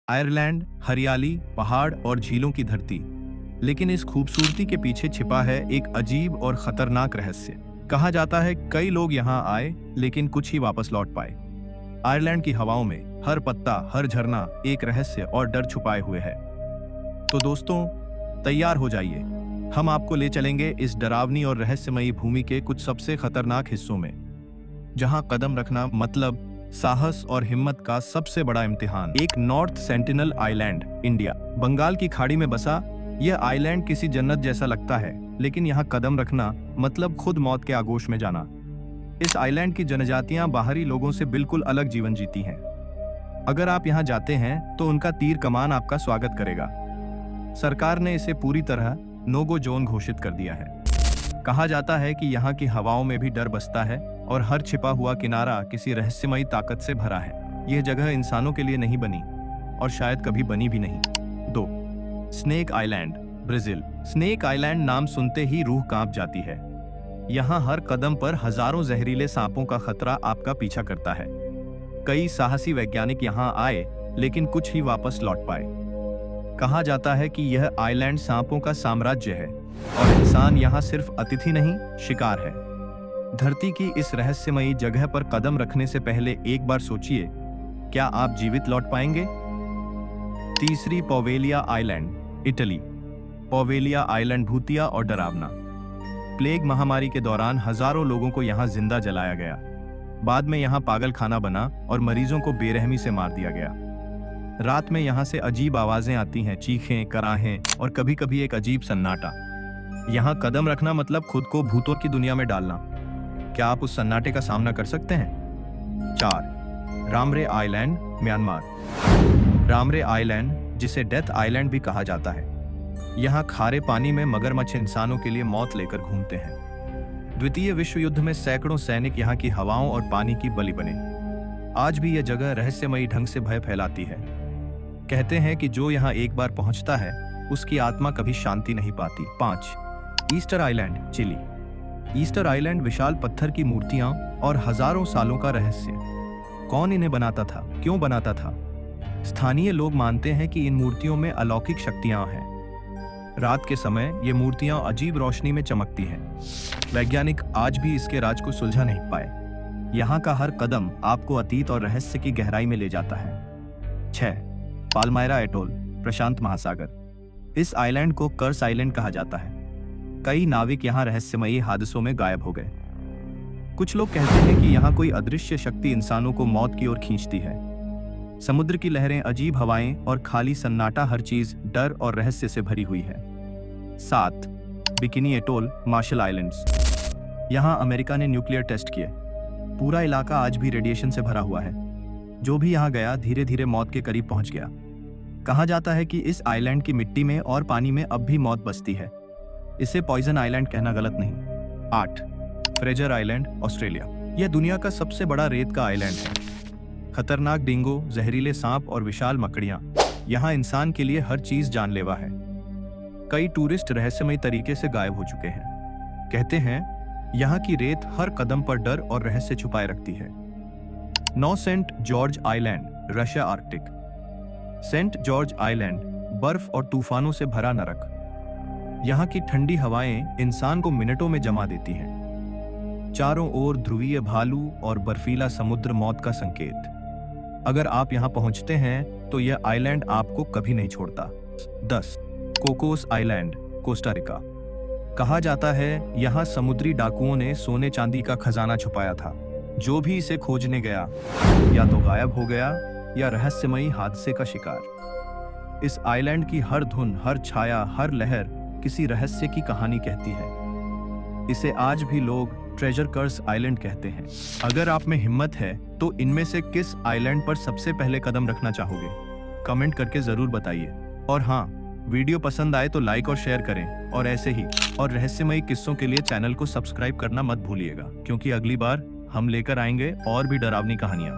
Ireland हरियाली, पहाड़ और झीलों की धरती, लेकिन इस खूबसूरती के पीछे छिपा है एक अजीब और खतरनाक रहस्य। कहा जाता है कई लोग यहाँ आए लेकिन कुछ ही वापस लौट पाए। आयरलैंड की हवाओं में हर पत्ता, हर झरना एक रहस्य और डर छुपाए हुए है। तो दोस्तों, तैयार हो जाइए, हम आपको ले चलेंगे इस डरावनी और रहस्यमयी भूमि के कुछ सबसे खतरनाक हिस्सों में, जहाँ कदम रखना मतलब साहस और हिम्मत का सबसे बड़ा इम्तिहान। एक North Sentinel Island, India. Bengal की खाड़ी में बसा यह आइलैंड किसी जन्नत जैसा लगता है, लेकिन यहाँ कदम रखना मतलब खुद मौत के आगोश में जाना। इस आइलैंड की जनजातियां बाहरी लोगों से बिल्कुल अलग जीवन जीती हैं। अगर आप यहाँ जाते हैं तो उनका तीर कमान आपका स्वागत करेगा। सरकार ने इसे पूरी तरह नो गो जोन घोषित कर दिया है। कहा जाता है कि यहाँ की हवाओं में भी डर बसता है और हर छिपा हुआ किनारा किसी रहस्यमयी ताकत से भरा है। यह जगह इंसानों के लिए नहीं बनी और शायद कभी बनी भी नहीं। 2. Snake island, Brazil. Snake island नाम सुनते ही रूह कांप जाती है। यहाँ हर कदम पर हजारों जहरीले सांपों का खतरा आपका पीछा करता है। कई साहसी वैज्ञानिक यहाँ आए लेकिन कुछ ही वापस लौट पाए। कहा जाता है कि यह आइलैंड सांपों का साम्राज्य है और इंसान यहाँ सिर्फ अतिथि नहीं, शिकार है। धरती की इस रहस्यमयी जगह पर कदम रखने से पहले एक बार सोचिए, क्या आप जीवित लौट पाएंगे? 3. पोवेलिया आइलैंड, इटली। पोवेलिया आइलैंड भूतिया और डरावना। प्लेग महामारी के दौरान हजारों लोगों को यहाँ जिंदा जलाया गया। बाद में यहाँ पागल खाना बना और मरीजों को बेरहमी से मार दिया गया। रात में यहाँ से अजीब आवाजें आती हैं, चीखें, कराहें और कभी-कभी एक अजीब सन्नाटा। यहाँ कदम रखना मतलब खुद को भूतों की दुनिया में डालना। क्या आप उस सन्नाटे का सामना कर सकते हैं? 4. Ramre island, Myanmar. Ramre island, जिसे डेथ आइलैंड भी कहा जाता है, यहाँ खारे पानी में मगरमच्छ इंसानों के लिए मौत लेकर घूमते हैं। द्वितीय विश्व युद्ध में सैकड़ों सैनिक यहाँ की हवाओं और पानी की बलि बने। आज भी यह जगह रहस्यमयी ढंग से भय फैलाती है। कहते हैं कि जो यहाँ एक बार पहुंचता है उसकी आत्मा कभी शांति नहीं पाती। 5. Easter Island, Chile. Easter Island विशाल पत्थर की मूर्तियां और हजारों सालों का रहस्य। कौन इन्हें बनाता था, क्यों बनाता था? स्थानीय लोग मानते हैं कि इन मूर्तियों में अलौकिक शक्तियां हैं। रात के समय ये मूर्तियां अजीब रोशनी में चमकती हैं। वैज्ञानिक आज भी इसके राज को सुलझा नहीं पाए। यहाँ का हर कदम आपको अतीत और रहस्य की गहराई में ले जाता है। 6. पाल्मायरा एटोल, प्रशांत महासागर। इस आइलैंड को कर्स आइलैंड कहा जाता है। कई नाविक यहाँ रहस्यमयी हादसों में गायब हो गए। कुछ लोग कहते हैं कि यहाँ कोई अदृश्य शक्ति इंसानों को मौत की ओर खींचती है। समुद्र की लहरें, अजीब हवाएं और खाली सन्नाटा, हर चीज डर और रहस्य से भरी हुई है। 7. Bikini atoll, Marshall Islands. यहाँ अमेरिका ने न्यूक्लियर टेस्ट किए। पूरा इलाका आज भी रेडिएशन से भरा हुआ है। जो भी यहाँ गया धीरे धीरे मौत के करीब पहुंच गया। कहा जाता है कि इस आइलैंड की मिट्टी में और पानी में अब भी मौत बसती है। इसे पॉइजन आइलैंड कहना गलत नहीं। 8. Fraser island, Australia. यह दुनिया का सबसे बड़ा रेत का आइलैंड है। खतरनाक डिंगो, जहरीले सांप और विशाल मकड़ियां, यहाँ इंसान के लिए हर चीज जानलेवा है। कई टूरिस्ट रहस्यमयी तरीके से गायब हो चुके हैं। कहते हैं यहाँ की रेत हर कदम पर डर और रहस्य छुपाए रखती है। 9. Saint George Island, Russia, Arctic. Saint George Island बर्फ और तूफानों से भरा नरक। यहाँ की ठंडी हवाएं इंसान को मिनटों में जमा देती हैं। चारों ओर ध्रुवीय भालू और बर्फीला समुद्र, मौत का संकेत। अगर आप यहाँ पहुंचते हैं तो यह आइलैंड आपको कभी नहीं छोड़ता। 10. Cocos island, Costa Rica. कहा जाता है यहाँ समुद्री डाकुओं ने सोने चांदी का खजाना छुपाया था। जो भी इसे खोजने गया या तो गायब हो गया या रहस्यमयी हादसे का शिकार। इस आइलैंड की हर धुन, हर छाया, हर लहर किसी रहस्य की कहानी कहती है। इसे आज भी लोग ट्रेजर कर्स आइलैंड कहते हैं। अगर आप में हिम्मत है तो इनमें से किस आइलैंड पर सबसे पहले कदम रखना चाहोगे? कमेंट करके जरूर बताइए। और हाँ, वीडियो पसंद आए तो लाइक और शेयर करें, और ऐसे ही और रहस्यमयी किस्सों के लिए चैनल को सब्सक्राइब करना मत भूलिएगा, क्योंकि अगली बार हम लेकर आएंगे और भी डरावनी कहानियां।